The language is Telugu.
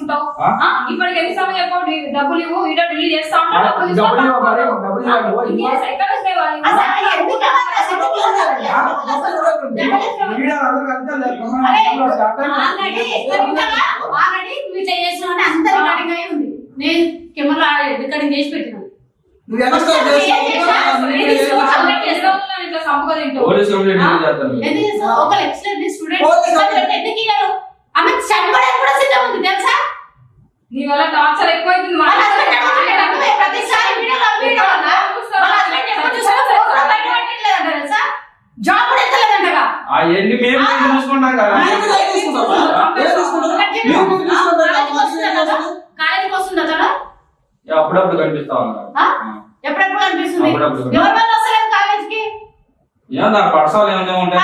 తీసుకుంటావు? ఇప్పటికి ఎన్ని సమయం చెప్పండి, డబ్బులు ఇవ్వు, ఇట రిలీజ్ చేస్తా ఉంటావు, డబ్బులు ఎక్కడ నేను కెమెరా రికార్డింగ్ చేసి పెట్టినా. ఒక లెక్చరర్ స్టూడెంట్ ఎందుకు ఇయ్యారు? ఆమె చంపడానికి కూడా సిద్ధం ఉంది తెలుసా? నీ వల్ల టార్చర్ ఎక్కువైతుంది. జాబ్ కూడా ఎత్తలేదంటగా. కాలేజీకి వస్తుందా తను? అప్పుడప్పుడు కనిపిస్తా ఉన్నా. ఎప్పుడెప్పుడు కనిపిస్తుంది? ఎవరి వల్ల వస్తలేదు కాలేజీకి? ఏమన్నా పర్సనల్ ఏమైనా ఉంటాయి?